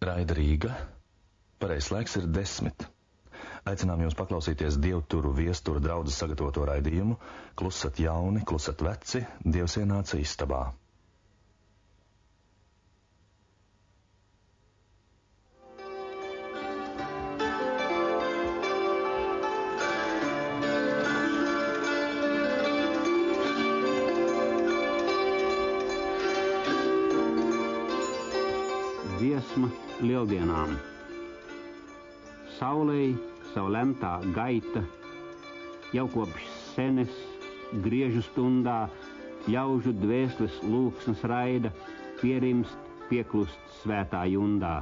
Raida Rīga. Pareizais laiks ir 10. Aicinām jūs paklausīties Dievturu viesturu draudzes sagatavoto raidījumu Klusat jauni, klusat veci, Dievs ienāca istabā. Dziesma lieldienām. Saulei savu lemtā gaita, jau kopš senes griežu stundā, ļaužu dvēseles lūgsmas raida, pierimst, pieklust svētā jundā.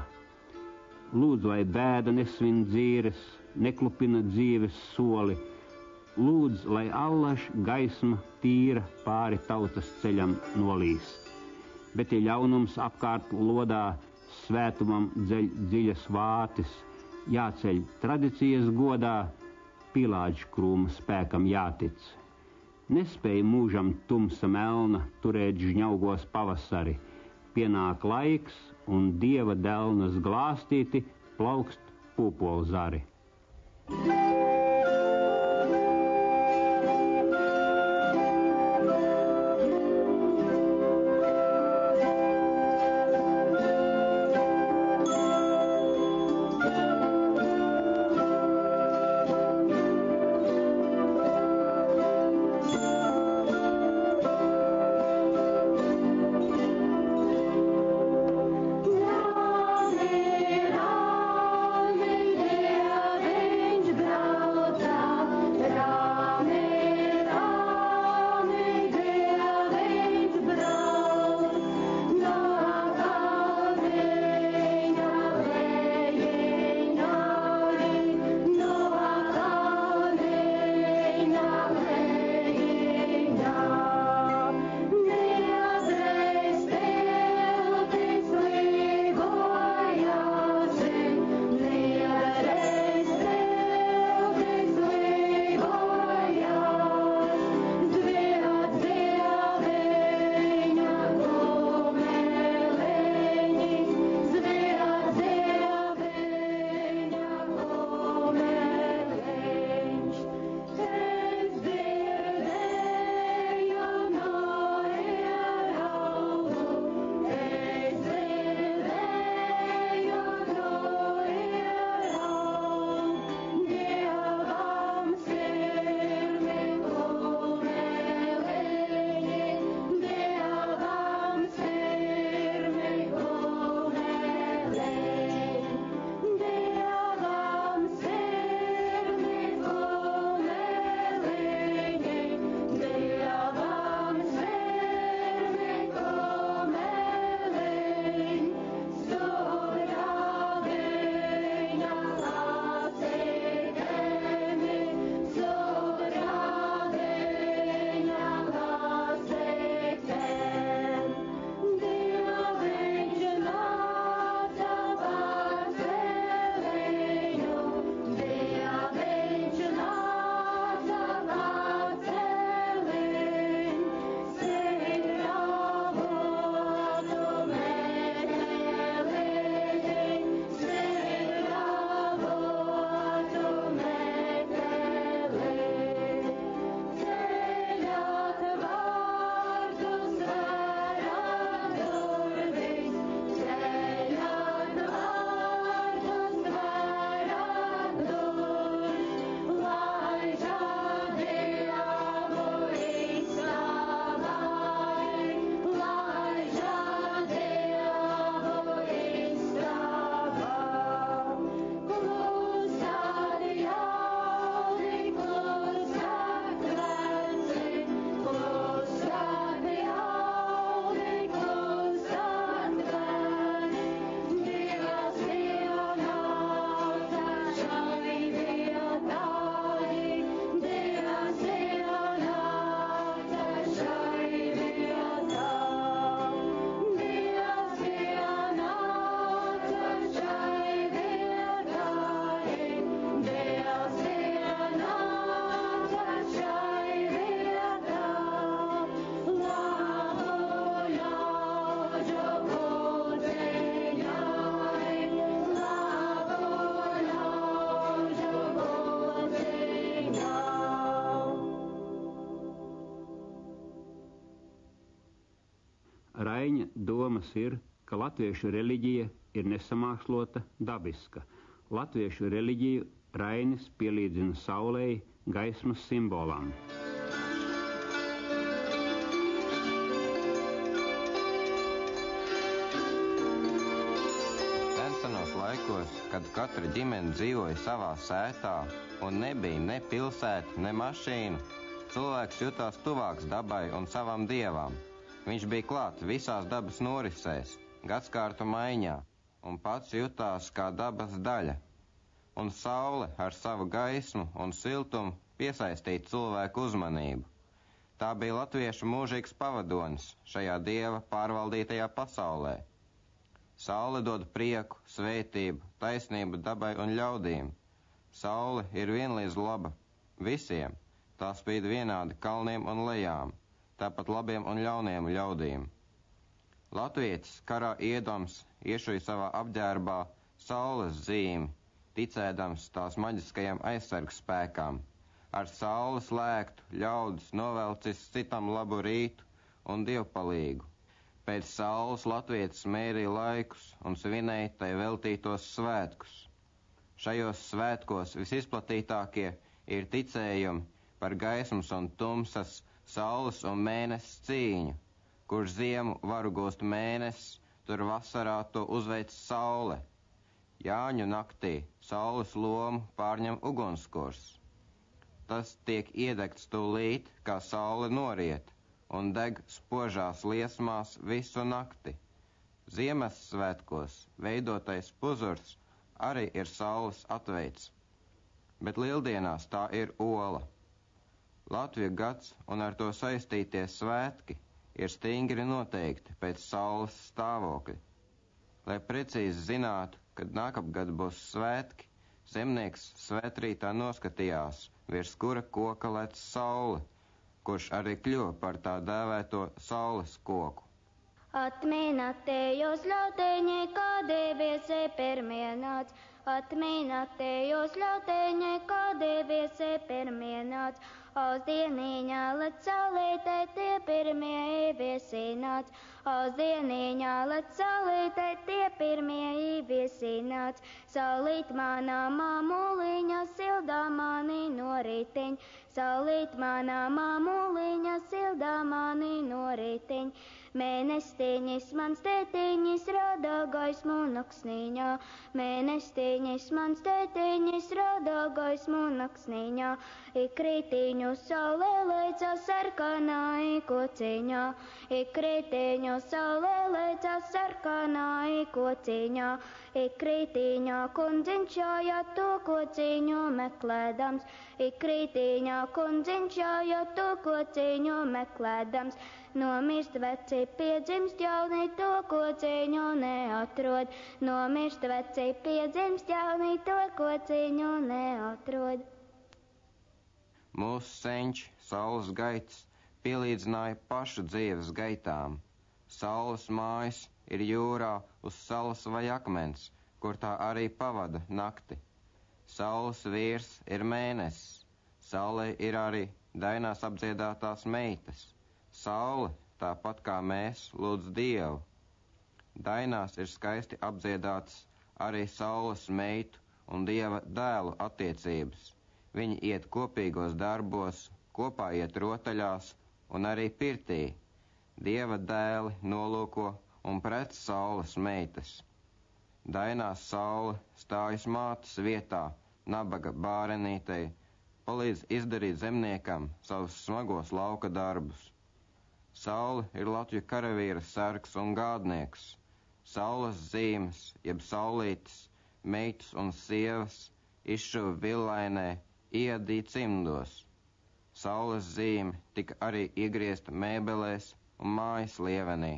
Lūdzu, lai bēda nesvin dzīres, neklupina dzīves soli, lūdz, lai allaž gaisma tīra pāri tautas ceļam nolīs. Bet, ja ļaunums apkārt lodā, svētumam dzeļ dziļas vātis, jāceļ tradīcijas godā, Pilāģu krūma spēkam jātic. Nespēj mūžam tumsa melna turēt žņaugos pavasari, pienāk laiks un Dieva delnas glāstīti plaukst pūpolzari. Brāli, Raiņa domas ir, ka latviešu reliģija ir nesamākslota, dabiska. Latviešu reliģiju Rainis pielīdzina saulei, gaismas simbolam. Senos laikos, kad katra ģimene dzīvoja savā sētā un nebija ne pilsēta, ne mašīna, cilvēks jutās tuvāks dabai un savam dievam. Viņš bija klāt visās dabas norisēs, gadskārtu maiņā, un pats jutās kā dabas daļa. Un saule ar savu gaismu un siltumu piesaistīja cilvēku uzmanību. Tā bija latviešu mūžīgs pavadonis šajā dieva pārvaldītajā pasaulē. Saule dod prieku, svētību, taisnību dabai un ļaudīm. Saule ir vienlīdz laba visiem, tā spīd vienādi kalniem un lejām, tāpat labiem un ļauniem ļaudīm. Latvietis karā iedams iešuja savā apģērbā saules zīmi, ticēdams tās maģiskajām aizsargspēkām. Ar saules lēktu ļaudis novelcis citam labu rītu un dievpalīgu. Pēc saules latvietis mērīja laikus un svinēja tai veltītos svētkus. Šajos svētkos visizplatītākie ir ticējumi par gaismas un tumsas, saules un mēnesis cīņu, kur ziemu varu gūst mēnesis, tur vasarā to uzveic saule. Jāņu naktī saules lomu pārņem ugunskurs. Tas tiek iedegts tūlīt, kā saule noriet, un deg spožās liesmās visu nakti. Ziemassvētkos veidotais puzurs arī ir saules atveids, bet lieldienās tā ir ola. Latviju gads un ar to saistītie svētki ir stingri noteikti pēc saules stāvokļa. Lai precīzi zinātu, kad nākamgad būs svētki, zemnieks svētrītā noskatījās, virs kura koka lec saule, kurš arī kļuva par tā dēvēto saules koku. Atminatējos ļauteņi, kā deviesē permienāts, atminatējos ļauteņi, kā deviesē permienāts, ausdienīņā lec saulītē tie pirmie ieviesināts, ausdienīņā lec saulītē tie pirmie ieviesināts, saulīt manā māmuliņa sildā mani norītiņ, saulīt manā māmuliņa sildā mani norītiņ. Mēnestiņis mans tētiņis rādā gaismu naksniņā, mēnestiņis mans tētiņis rādā gaismu naksniņā, ikrītiņu saulē leicās sarkanā kociņā, ikrītiņu saulē leicās sarkanā kociņā, ikrītiņā kundziņš jāja to kociņu meklēdams, ikrītiņā kundziņš jāja to kociņu meklēdams, nomirst veci, piedzimst jauni, to kociņu neatrod, nomirst veci, piedzimst jauni, to kociņu neatrod. Mūsu senči, saules gaitas, pielīdzināja pašu dzīves gaitām. Saules mājas ir jūrā uz salas vai akmens, kur tā arī pavada nakti. Saules vīrs ir mēnesis, saulē ir arī dainās apdziedātās meitas. Saule, tāpat kā mēs, lūdz Dievu. Dainās ir skaisti apdziedātas arī saules meitu un Dieva dēlu attiecības. Viņi iet kopīgos darbos, kopā iet rotaļās un arī pirtī. Dieva dēli nolūko un pret saules meitas. Dainās saule stājas mātes vietā, nabaga bārenītei, palīdz izdarīt zemniekam savus smagos lauka darbus. Saule ir Latviju karavīra sargs un gādnieks. Saules zīmes, jeb saulītes, meitas un sievas izšuva villainē, iedīja cimdos. Saules zīme tika arī iegriezta mēbelēs un mājas lievenī.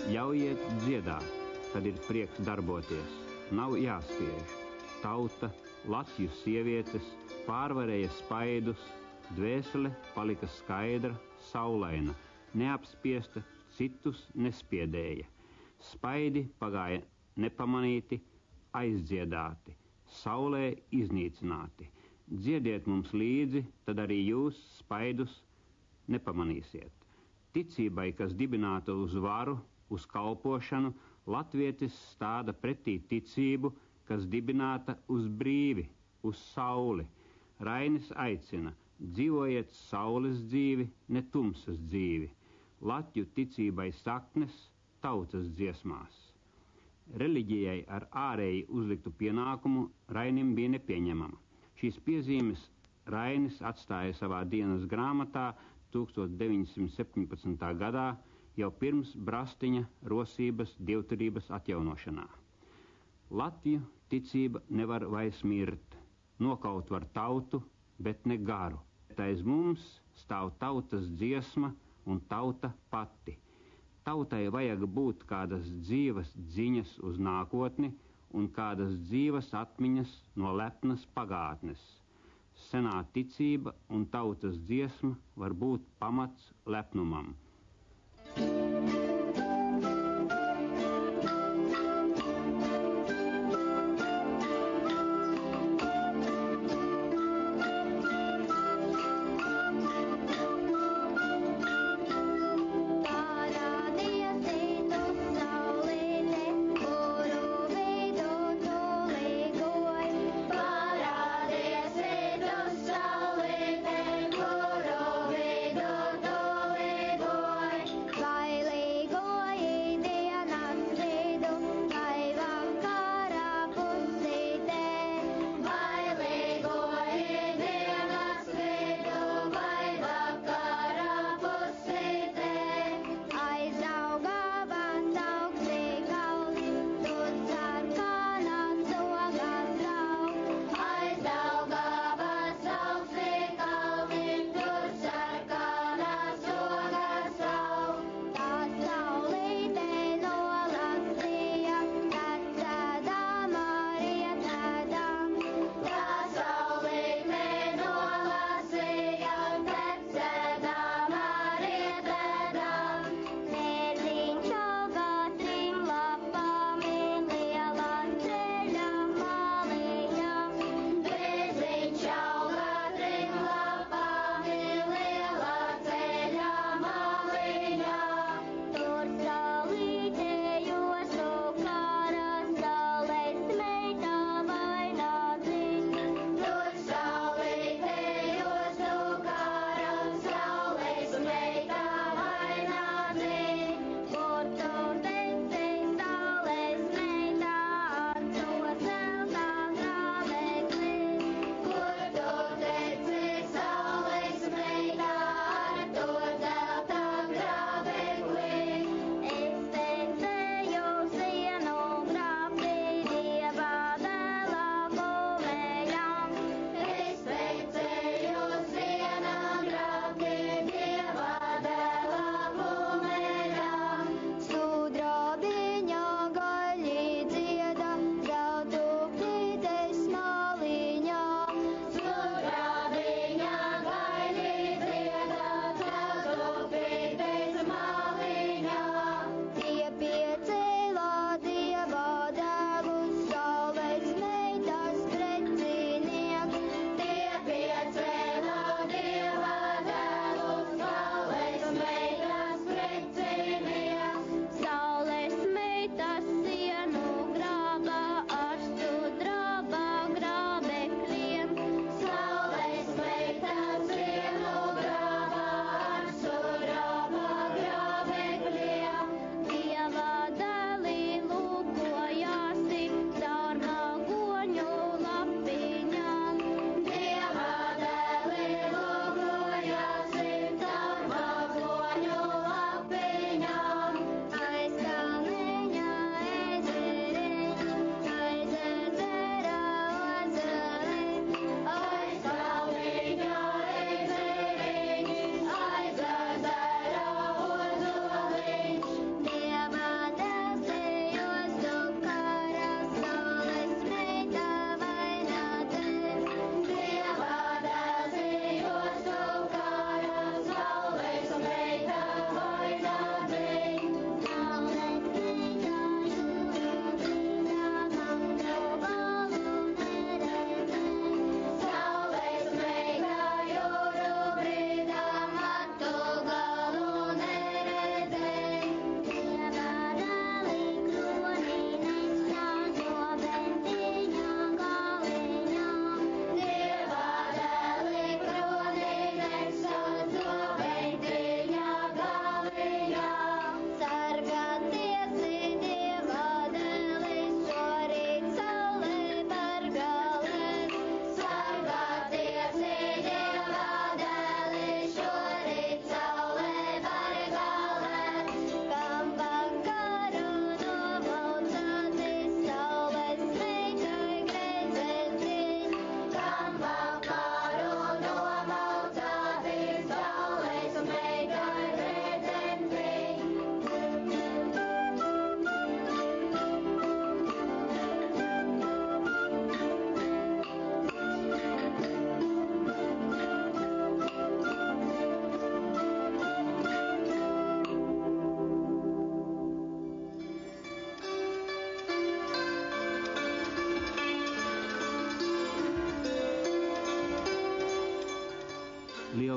Ļaujiet dziedāt, kad ir prieks darboties, nav jāspiež. Tauta, Latviju sievietes, pārvarēja spaidus, dvēsele palika skaidra, saulaina, neapspiesta, citus nespiedēja. Spaidi pagāja nepamanīti, aizdziedāti, saulē iznīcināti. Dziediet mums līdzi, tad arī jūs spaidus nepamanīsiet. Ticībai, kas dibināta uz varu, uz kalpošanu, latvietis stāda pretī ticību, kas dibināta uz brīvi, uz sauli. Rainis aicina, dzīvojiet saules dzīvi, ne tumsas dzīvi. Latju ticībai saknes tautas dziesmās. Reliģijai ar ārēji uzliktu pienākumu Rainim bija nepieņemama. Šīs piezīmes Rainis atstāja savā dienas grāmatā 1917. gadā, jau pirms Brastiņa rosības dievturības atjaunošanā. Latviju ticība nevar vairs mirt, nokaut var tautu, bet ne garu. Aiz mums stāv tautas dziesma un tauta pati. Tautai vajag būt kādas dzīvas dziņas uz nākotni un kādas dzīvas atmiņas no lepnas pagātnes. Senā ticība un tautas dziesma var būt pamats lepnumam. Bailī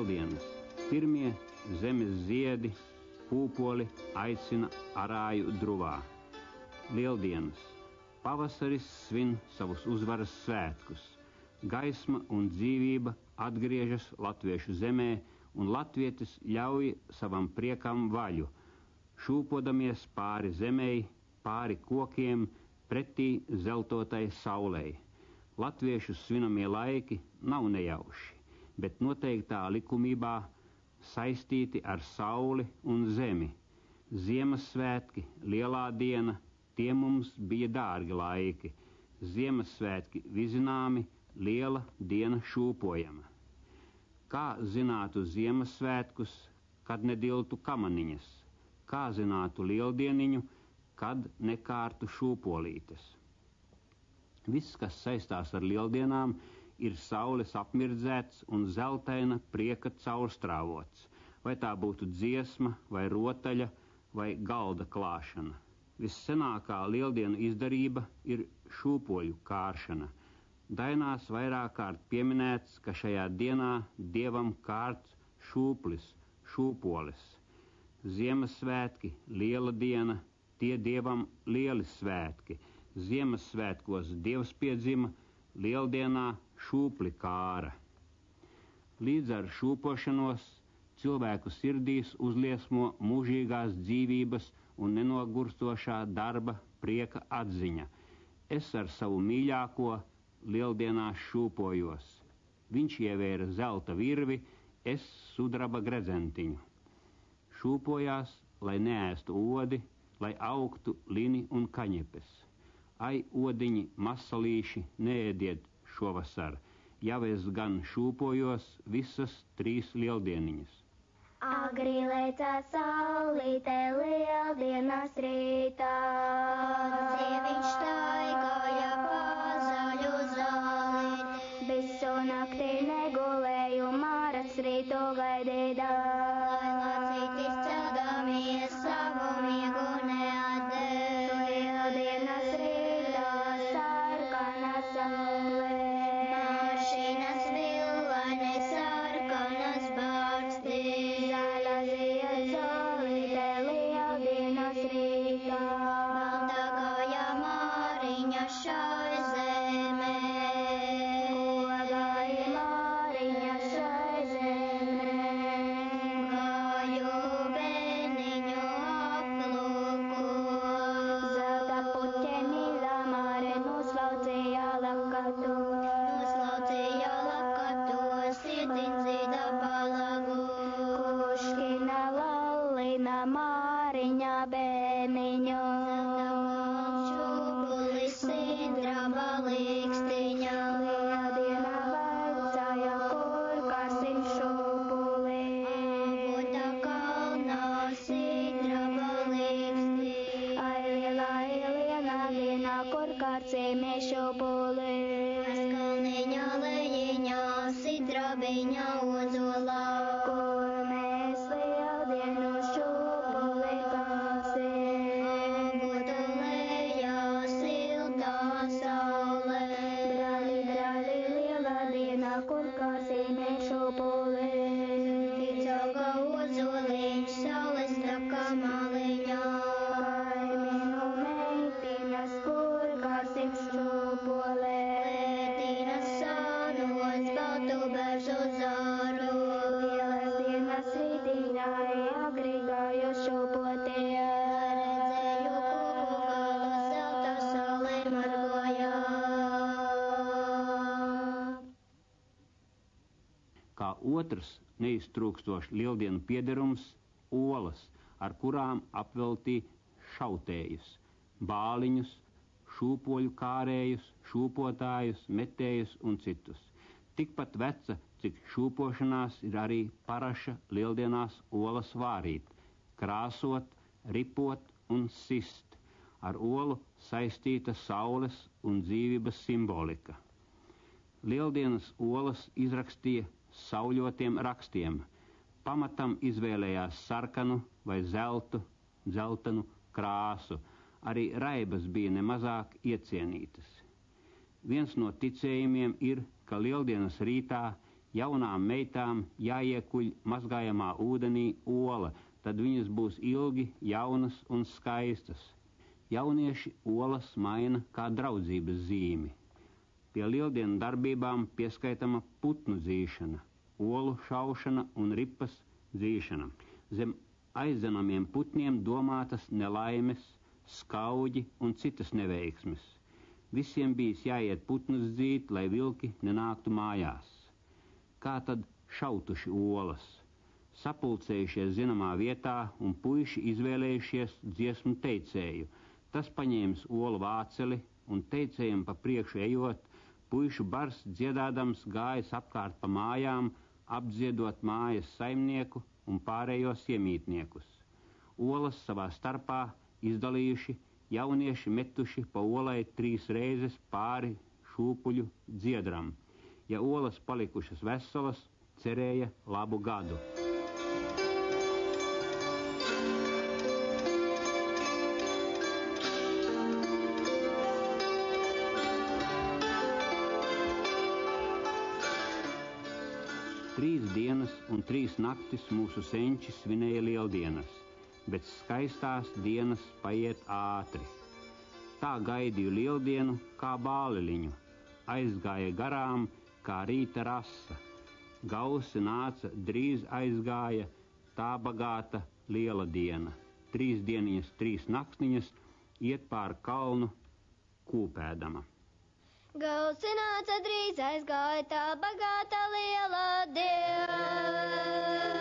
Lieldienas. Pirmie zemes ziedi, pūpoli aicina arāju druvā. Lieldienas. Pavasaris svin savus uzvaras svētkus. Gaisma un dzīvība atgriežas latviešu zemē, un latvietis ļauj savam priekam vaļu, šūpodamies pāri zemei, pāri kokiem, pretī zeltotai saulei. Latviešu svinamie laiki nav nejauši, bet noteiktā likumībā saistīti ar sauli un zemi. Ziemassvētki, lielā diena, tie mums bija dārgi laiki. Ziemassvētki vizināmi, liela diena šūpojama. Kā zinātu Ziemassvētkus, kad nediltu kamaniņas? Kā zinātu lieldieniņu, kad nekārtu šūpolītes? Viss, kas saistās ar lieldienām, ir saules apmirdzēts un zeltaina prieka caurstrāvots, vai tā būtu dziesma, vai rotaļa, vai galda klāšana. Vissenākā lieldienu izdarība ir šūpoļu kāršana. Dainās vairāk kārt pieminēts, ka šajā dienā dievam kārts šūplis, šūpolis. Ziemassvētki, liela diena, tie dievam lieli svētki. Ziemassvētkos dievs piedzima, lieldienā šūpli kāra. Līdz ar šūpošanos cilvēku sirdīs uzliesmo mūžīgās dzīvības un nenogurstošā darba prieka atziņa. Es ar savu mīļāko lieldienās šūpojos. Viņš ievēra zelta virvi, es sudraba gredzentiņu. Šūpojās, lai neēstu odi, lai augtu lini un kaņepes. Ai, odiņi, masalīši, neēdiet šovasar, jau es gan šūpojos visas 3 lieldieniņas. Agri lecā saulīte lieldienas rītā, zieviņš staigāja pa zaļu zāli, visu naktī negulēju, Māras rītu gaidīdāja, lai lacītis celdamies savu miegu neatdēja. Lieldienas rītā sarkana saule, mašīnas villaini sarkanas bārsti. Balta kāja Māriņa šai zemē, gāja Māriņa šai zemē, gāju bērniņu aplūko, zelta puķeni Māre noslaucīja lakatu, sirdin zīda palagu, kuškina lallina Māriņa bērniņu, šūpulis sidraba līkstiņa, lieldiena vecāja, kur karsim šūpuli, Avoda kalnā sidraba līksti, ai liela diena, kur karsim šūpuli, Kalniņa lejiņā sidrabiņa ozolā, kur mēs lieldienu šūpuli kāsim. Avodu lejā siltā saule, brāli, liela diena, kur kāsim šūpuli. Ticauga ozoliņš saules taka maliņā, kaimiņu meitiņas, kur kāsim šūpuli. Lētīnas sānos baltu beržu zāru, lielas dienas rītiņā agri gāju šūpoties. Redzēju koku galu, zelta saule margoja. Kā otrs neiztrūkstošs lieldienu piederums – olas, ar kurām apveltī šautējus, bāliņus, šūpoļu kārējus, šūpotājus, metējus un citus. Tikpat veca, cik šūpošanās, ir arī paraša lieldienās olas vārīt, krāsot, ripot un sist. Ar olu saistīta saules un dzīvības simbolika. Lieldienas olas izrakstīja sauļotiem rakstiem. Pamatam izvēlējās sarkanu vai dzeltenu krāsu. Arī raibas bija nemazāk iecienītas. Viens no ticējumiem ir, ka lieldienas rītā Jaunām meitām jāiekuļ mazgājamā ūdenī ola, tad viņas būs ilgi jaunas un skaistas. Jaunieši olas maina kā draudzības zīmi. Pie lieldienu darbībām pieskaitama putnu dzīšana, olu šaušana un ripas dzīšana. Zem aizdzenamiem putniem domātas nelaimes, skauģi un citas neveiksmes. Visiem bijis jāiet putnus dzīt, lai vilki nenāktu mājās. Kā tad šautuši olas? Sapulcējušies zināmā vietā un puiši izvēlējušies dziesmu teicēju. Tas paņēmis olu vāceli un teicējiem pa priekšu ejot, puišu bars dziedādams gājas apkārt pa mājām, apdziedot mājas saimnieku un pārējos iemītniekus. Olas savā starpā izdalījuši, jaunieši metuši pa olai 3 reizes pāri šūpuļu dziedram. Ja olas palikušas veselas, cerēja labu gadu. Trīs dienas un 3 naktis mūsu senči svinēja lieldienas, bet skaistās dienas paiet ātri. Tā gaidīju lieldienu kā bāleliņu, aizgāja garām kā rīta rasa. Gausi nāca, drīz aizgāja, tā bagāta liela diena. 3 dieniņas, 3 naktiņas, iet pār kalnu kūpēdama. Gausi nāca, drīz aizgāja, tā bagāta liela diena.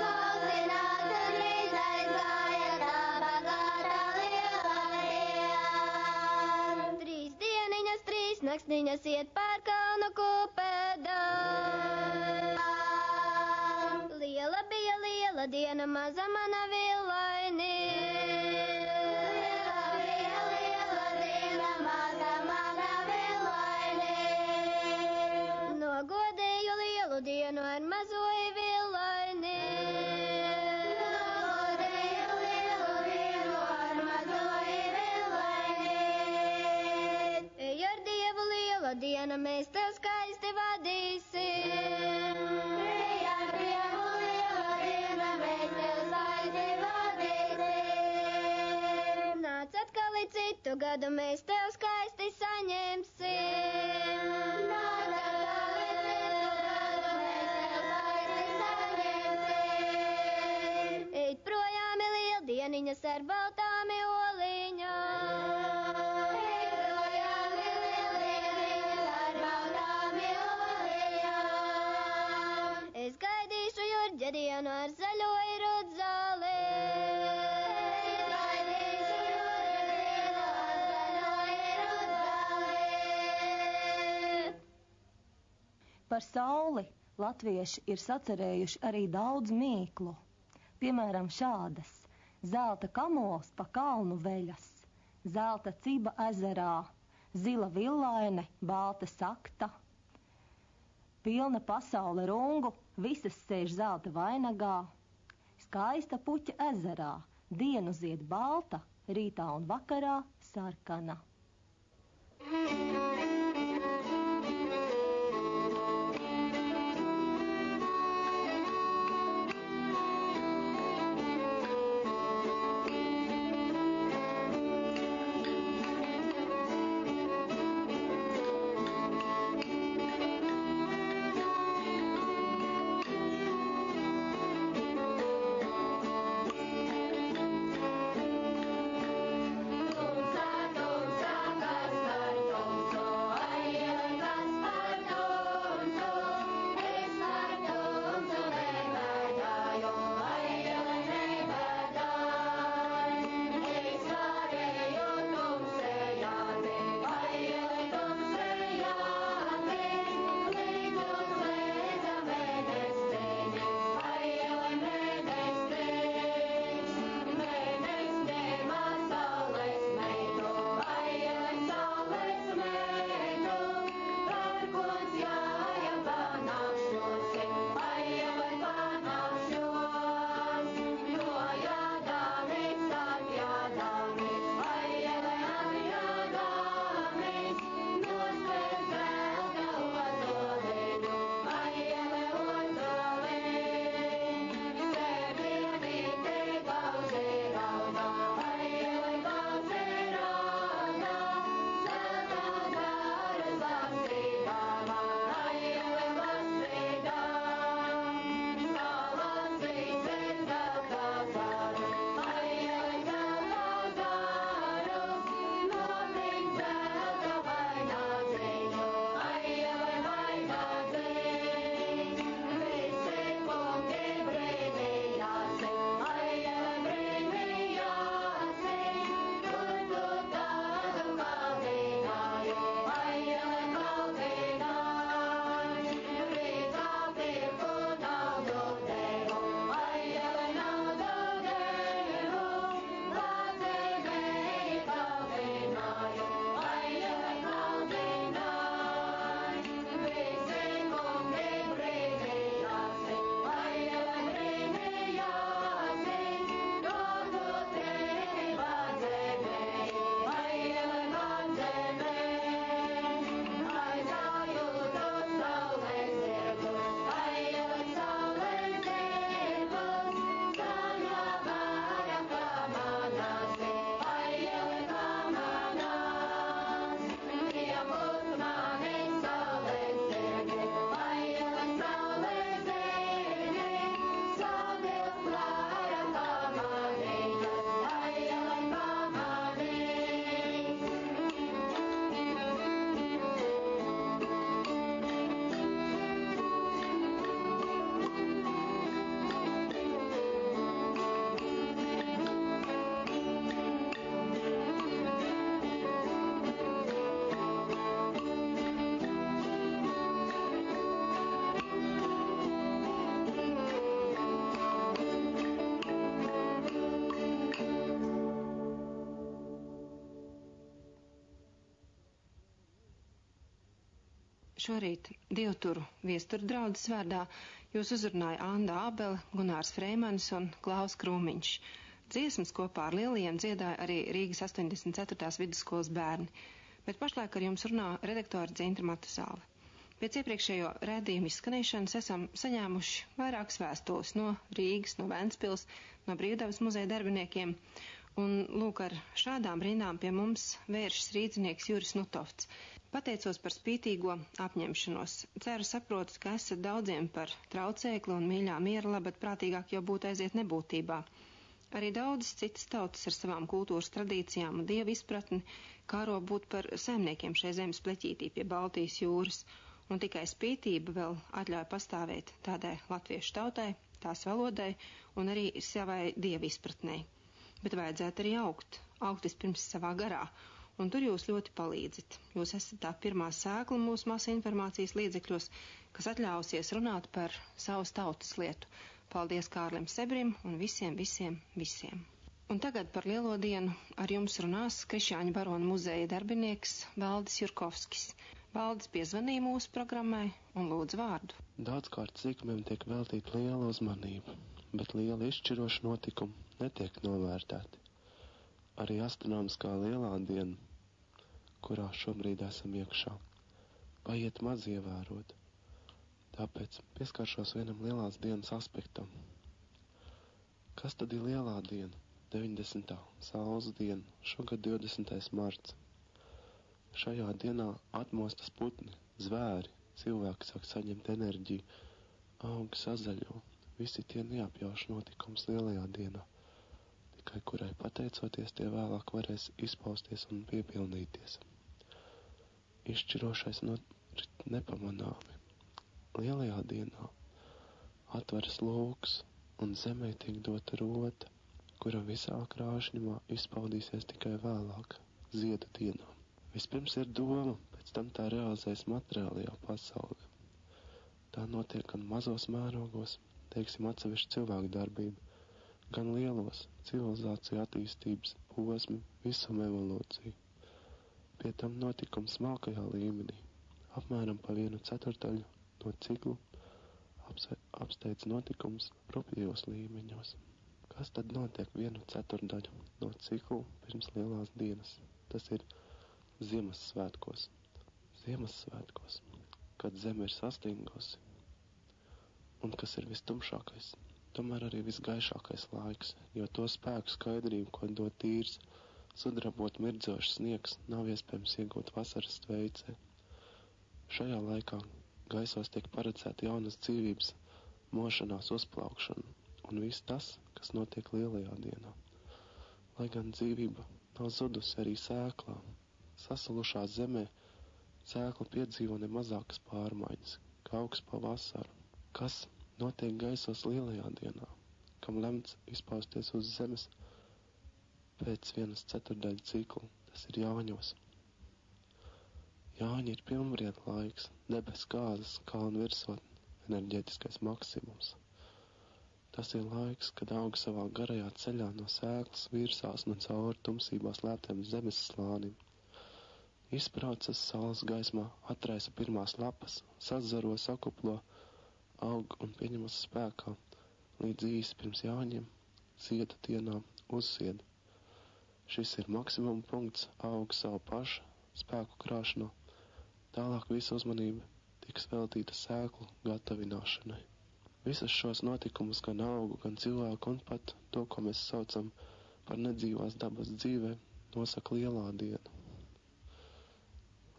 Gausi nāca, drīz aizgāja, tā bagāta liela diena. 3 dieniņas, 3 naktiņas, iet pār kalnu kūpēdama. Liela bija liela diena, maza mana villaini. Liela bija liela diena, maza mana villaini. Nogodēju lielu dienu ar mazo villaini. Nogodēju lielu dienu ar mazo villaini. Ej ar Dievu liela diena, mēs tev skaisti vadīsim. Ej ar Dievu liela diena, mēs tev skaisti vadīsim. Nāc atkal līdz citu gadu, mēs tev skaisti saņemsim. Nāc atkal līdz citu gadu, mēs tev skaisti saņemsim. Eit projām lieldieniņas ar baltām oliņām. Es gaidīšu Jurģa dienu ar zaļo irudzāli. Es gaidīšu Jurģa dienu ar zaļo irudzāli. Par sauli latvieši ir sacerējuši arī daudz mīklu. Piemēram šādas: zelta kamols pa kalnu veļas, zelta ciba ezerā, zila villaine, balta sakta. Pilna pasaule rungu, visas sēž zelta vainagā. Skaista puķa ezerā, dienu zied balta, rītā un vakarā sarkana. Tumsa, tumsa, kas var tumso. Šorīt dievturu viesturu draudzes vārdā jūs uzrunāja Anda Ābele, Gunārs Freimanis un Klaus Krūmiņš. Dziesmas kopā ar lielajiem dziedāja arī Rīgas 84. vidusskolas bērni, bet pašlaik ar jums runā redaktora Dzintra Matusāle. Pēc iepriekšējo raidījumu izskanēšanas esam saņēmuši vairākas vēstules no Rīgas, no Ventspils, no Brīvdabas muzeja darbiniekiem, un lūk, ar šādām rindām pie mums vēršas rīdzinieks Juris Nutovts. Pateicos par spītīgo apņemšanos. Ceru saprotat, ka esat daudziem par traucēkli un mīļā miera labad prātīgāk jau būt aiziet nebūtībā. Arī daudzas citas tautas ar savām kultūras tradīcijām un dievu izpratni kāro būt par saimniekiem šai zemes pleķītī pie Baltijas jūras, un tikai spītība vēl atļauj pastāvēt tādai latviešu tautai, tās valodai un arī savai dievu izpratnei. Bet vajadzētu arī augt vispirms savā garā, un tur jūs ļoti palīdzat. Jūs esat tā pirmā sēkla mūsu masu informācijas līdzekļos, kas atļausies runāt par savas tautas lietu. Paldies Kārlim Sebrim un visiem. Un tagad par lielo dienu ar jums runās Krišjāņu barona muzeja darbinieks Valdis Jurkovskis. Valdis piezvanīja mūsu programmai un lūdz vārdu. Daudzkārt sīkumiem tiek veltīta liela uzmanība, bet liela izšķiroša notikuma netiek novērtēti. Arī astronomiskā lielā diena, kurā šobrīd esam iekšā, paiet maz ievērot. Tāpēc pieskaršos vienam lielās dienas aspektam. Kas tad ir lielā diena? 90. saules diena, šogad 20. marts. Šajā dienā atmostas putni, zvēri, cilvēki sāk saņemt enerģiju, augi sazaļo. Visi tie neapjauš notikums lielajā dienā, tikai kurai pateicoties tie vēlāk varēs izpausties un piepildīties. Izšķirošais norit nepamanāmi. Lielajā dienā atveras lūks un zemē tiek dota rota, kura visā krāšņumā izpaudīsies tikai vēlāk, ziedu dienā. Vispirms ir doma, pēc tam tā realizēs materiālajā pasaulē. Tā notiek gan mazos mērogos, teiksim atsevišķu cilvēku darbību, gan lielos civilizāciju attīstības posmi, visuma evolūciju. Pie tam notikums smalkajā līmenī, apmēram pa 1/4 no ciklu, apsteidz notikums rupjajos līmeņos. Kas tad notiek 1/4 no ciklu pirms lielās dienas? Tas ir Ziemassvētkos. Ziemassvētkos, kad zeme ir sastingusi, un kas ir vistumšākais, tomēr arī visgaišākais laiks, jo to spēku skaidrību, ko dod tīrs, sudrabot mirdzošs sniegs, nav iespējams iegūt vasaras tveicē. Šajā laikā gaisos tiek paredzēta jaunas dzīvības, mošanās, uzplaukšana un viss tas, kas notiek lielajā dienā. Lai gan dzīvība nav zudusi arī sēklā, sasalušā zemē sēkla piedzīvo nemazākas pārmaiņas, kā augsts pavasaru. Kas notiek gaisos lielajā dienā, kam lemts izpausties uz zemes pēc 1/4 cikla, tas ir Jāņos. Jāņi ir pilnbrieda laiks, debes kāzas, kalnu virsotne, enerģētiskais maksimums. Tas ir laiks, kad auga savā garajā ceļā no sēklas virsās un cauri tumsībā slēptiem zemes slānim. Izbraucas saules gaismā, atraisa pirmās lapas, sazaro, sakuplo, aug un pieņemas spēkā, līdz īsi pirms Jāņiem, ziedu dienā uzzied. Šis ir maksimuma punkts, auga savu pašu spēku krāšanā. Tālāk visa uzmanība tiks veltīta sēklu gatavināšanai. Visus šos notikumus, gan augu, gan cilvēku un pat to, ko mēs saucam par nedzīvās dabas dzīvē, nosaka lielā diena.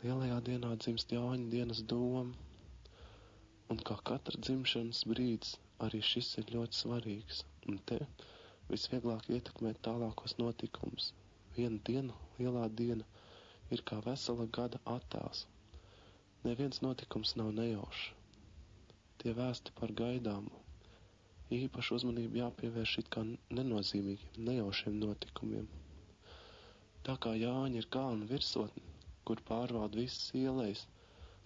Lielajā dienā dzimst Jāņa dienas doma, un kā katra dzimšanas brīdis, arī šis ir ļoti svarīgs, un te visvieglāk ietekmēt tālākos notikumus. Viena diena, lielā diena, ir kā vesela gada attēls. Neviens notikums nav nejaušs. Tie vēsti par gaidāmu. Īpaši uzmanību jāpievērš it kā nenozīmīgiem, nejaušiem notikumiem. Tā kā Jāņa ir kalna virsotne, kur pārvalda visas ielejas,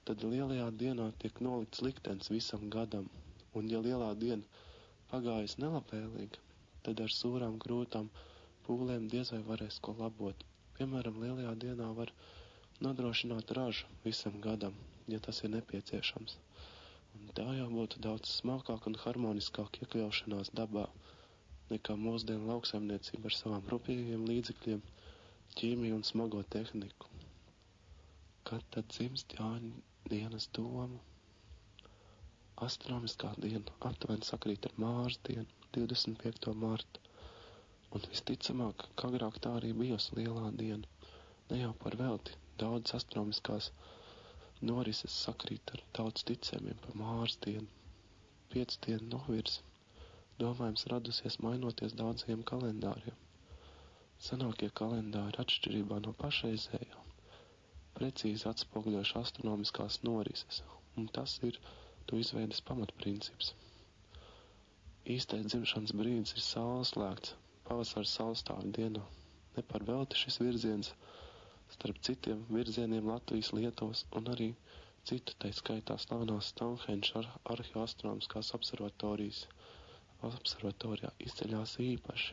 tad lielajā dienā tiek nolikts liktenis visam gadam, un ja lielā diena pagājas nelabvēlīgi, tad ar sūrām grūtām pūlēm diez vai varēs ko labot. Piemēram, lielajā dienā var nodrošināt ražu visam gadam, ja tas ir nepieciešams. Un tā jau būtu daudz smalkāk un harmoniskāk iekļaušanās dabā, nekā mūsdienu lauksaimniecība ar savām rūpīgiem līdzekļiem, ķīmiju un smago tehniku. Kad tad dzimst Jāņa dienas doma? Astronomiskā diena aptuveni sakrīt ar Māras dienu, 25. martu, un visticamāk, ka agrāk tā arī bijusi lielā diena. Ne jau par velti, daudz astronomiskās norises sakrīt ar tautas ticējumiem par Māras dienu. 5 dienu novirzi, domājams, radusies mainoties daudziem kalendāriem. Senākie kalendāri atšķirībā no pašreizējā precīzi atspoguļojuši astronomiskās norises, un tas ir to izveidas pamatprincips. Īstais dzimšanas brīdis ir saules slēgts, pavasara saulstāvju dienā. Ne par velti šis virziens, starp citiem virzieniem Latvijas, Lietuvas un arī citu, tai skaitā slavenās Stonehenge arheoastronomiskās observatorijā izceļās īpaši.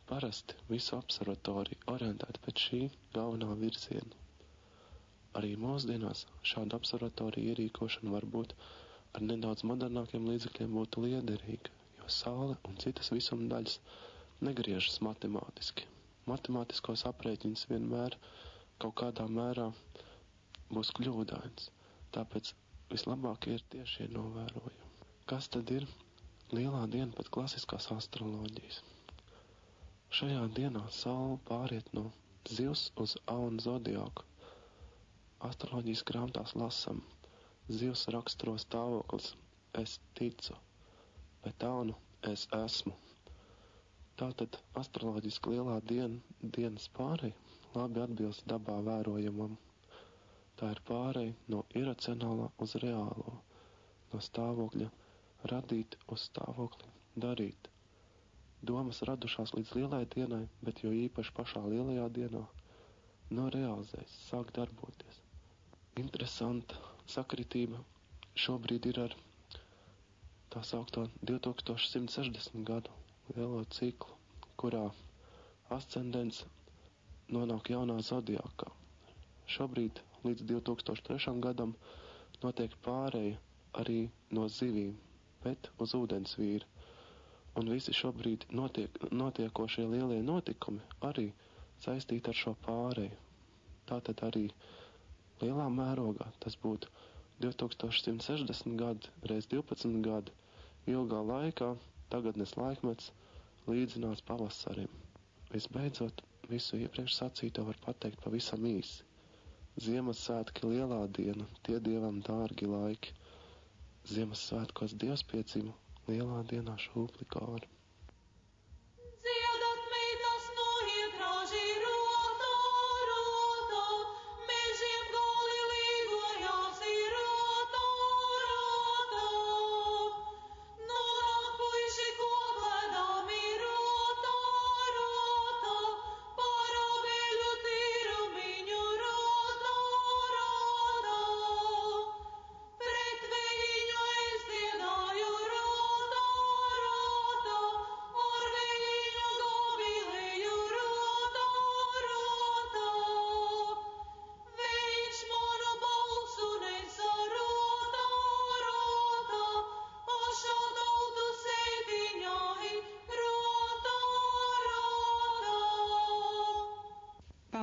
Parasti visu observatoriju orientēta pēc šī galvenā virziena. Arī mūsdienās šāda observatorija ierīkošana varbūt ar nedaudz modernākiem līdzekļiem būtu liederīga, jo saule un citas visuma daļas negriežas matemātiski. Matemātiskos aprēķins vienmēr kaut kādā mērā būs kļūdains, tāpēc vislabākie ir tiešie novērojumi. Kas tad ir lielā diena pēc klasiskās astroloģijas? Šajā dienā saule pāriet no zivs uz aunu zodiāku. Astroloģijas grāmatās lasam, zivs raksturo stāvoklis es ticu, bet aunu es esmu. Tātad astroloģiski lielā dienas pārei labi atbilst dabā vērojamam. Tā ir pārei no iracionālā uz reālo, no stāvokļa radīt uz stāvokli darīt. Domas radušās līdz lielai dienai, bet jo īpaši pašā lielajā dienā, realizēs, sāk darboties. Interesanta sakritība šobrīd ir ar tā saukto 2160 gadu lielo ciklu, kurā ascendents nonāk jaunā zodiākā. Šobrīd līdz 2003. gadam notiek pāreja arī no zivīm, bet uz ūdens vīru. Un visi šobrīd notiekošie lielie notikumi arī saistīti ar šo pāreju. Tātad arī lielā mērogā tas būtu 2160 gadi reiz 12 gadi ilgā laikā, tagadnes laikmets līdzinās pavasarim. Visbeidzot, visu iepriekš sacīto var pateikt pavisam īsi. Ziemassvētki lielā diena, tie dievam dārgi laiki. Ziemassvētkos dievs piedzima, lielā dienā šūpli kāri.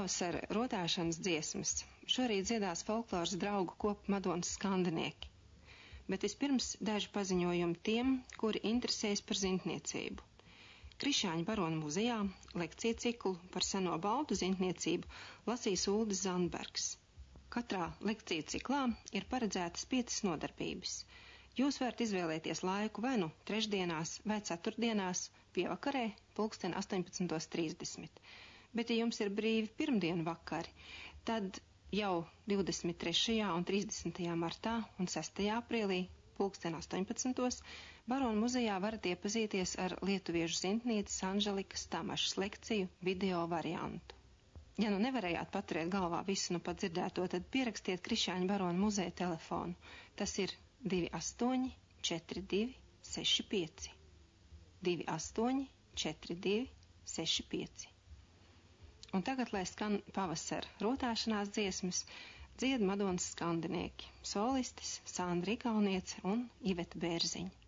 Pavasara rotāšanas dziesmas. Šorīt dziedās folkloras draugu kopu Madonas skandinieki. Bet vispirms daži paziņojumi tiem, kuri interesējas par zintniecību. Krišāņa barona muzejā lekciju ciklu par seno baltu zintniecību lasīs Uldis Zandbergs. Katrā lekciju ciklā ir paredzētas 5 nodarbības. Jūs varat izvēlēties laiku vai nu trešdienās vai ceturtdienās pievakarē 18:30. Bet, ja jums ir brīvi pirmdienu vakari, tad jau 23. un 30. martā un 6. aprīlī 18:00 Barona muzejā varat iepazīties ar lietuviešu zintnieces Anželikas Tamašas lekciju video variantu. Ja nu nevarējāt paturēt galvā visu pat dzirdēto, tad pierakstiet Krišāņa barona muzeja telefonu. Tas ir 28 42 65. 28 42 65. Un tagad, lai skan pavasara rotāšanās dziesmas, Dzied Madonas skandinieki, solistis Sandra Ikauniece un Iveta Bērziņa.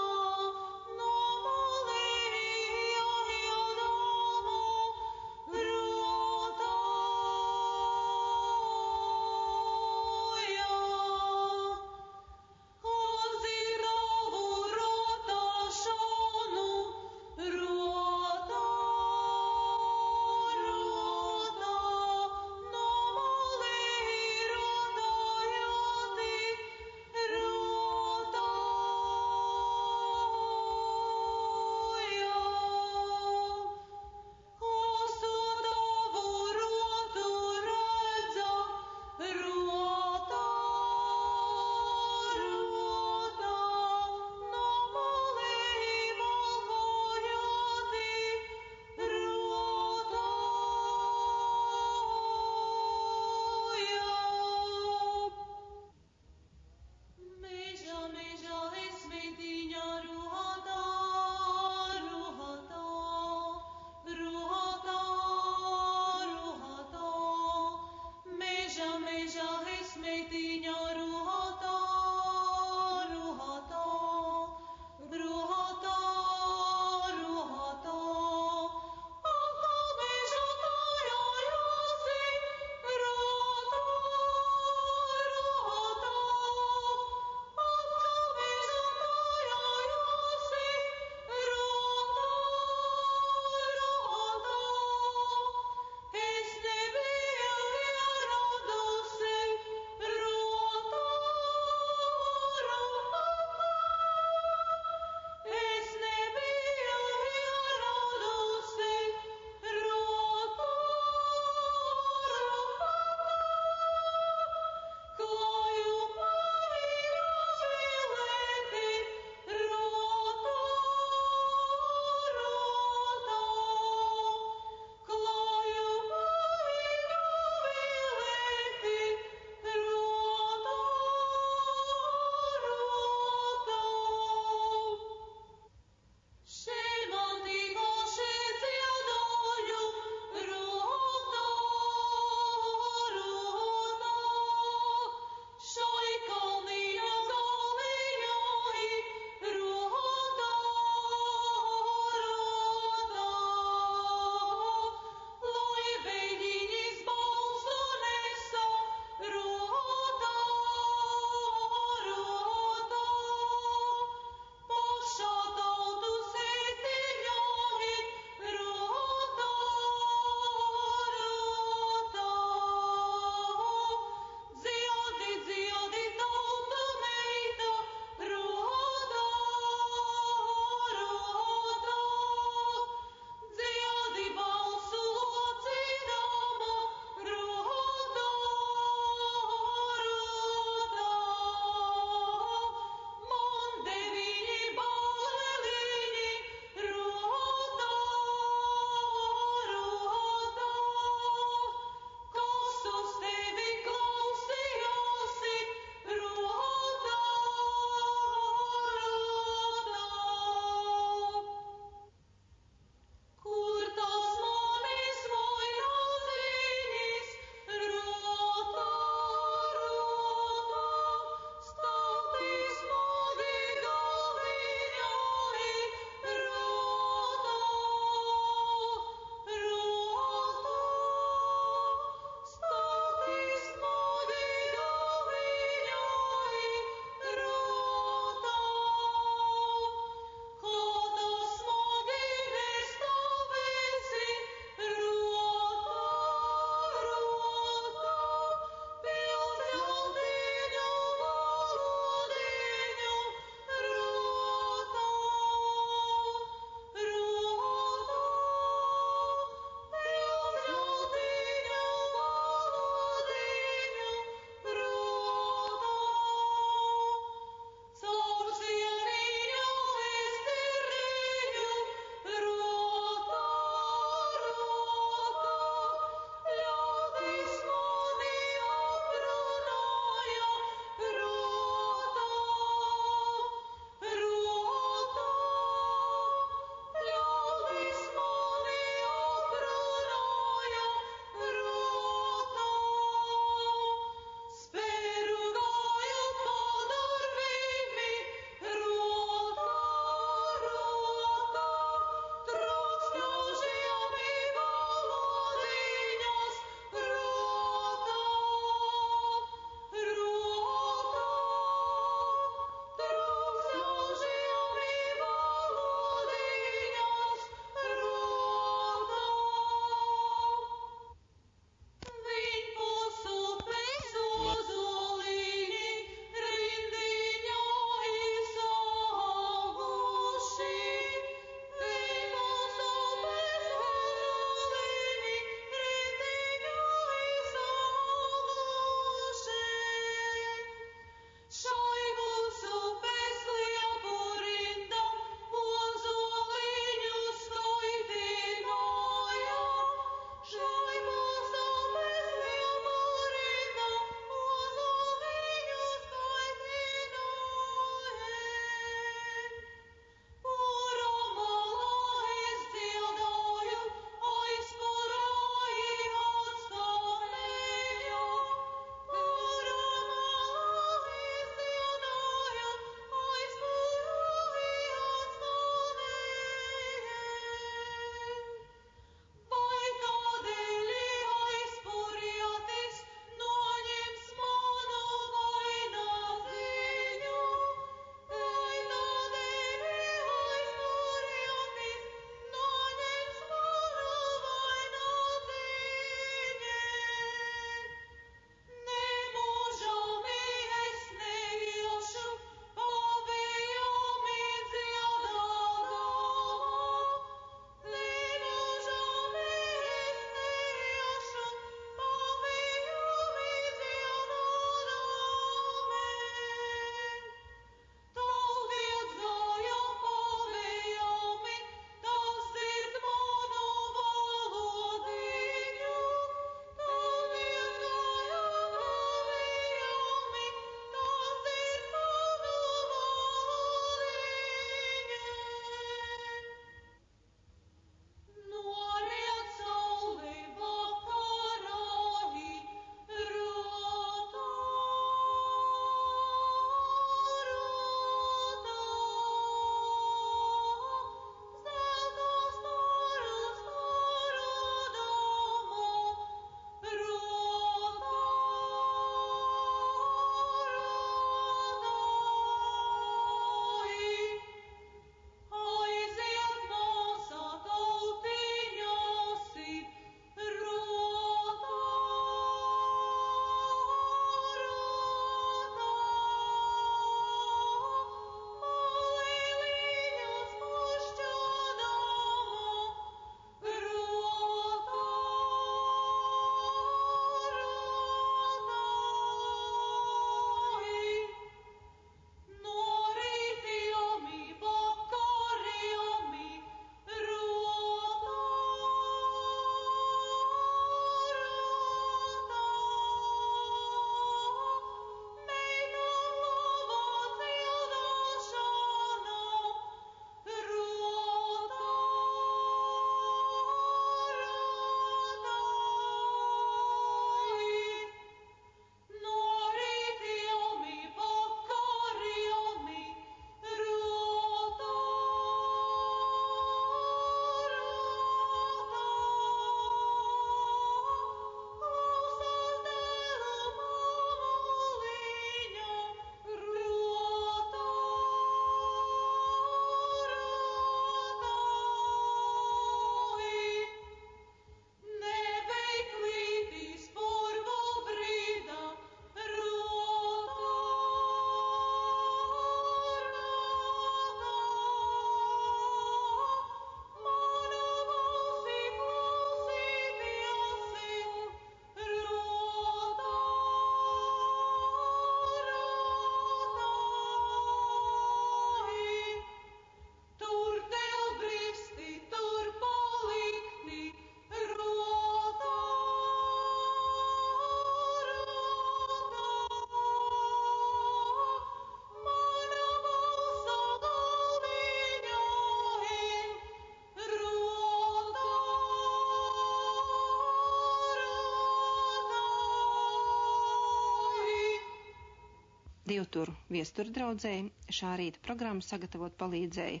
Dievturu viesturu draudzēji šā rīta programmu sagatavot palīdzēja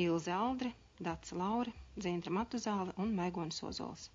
Ilze Aldre, Dace Laure, Dzintra Matuzāle un Maigonis Ozols.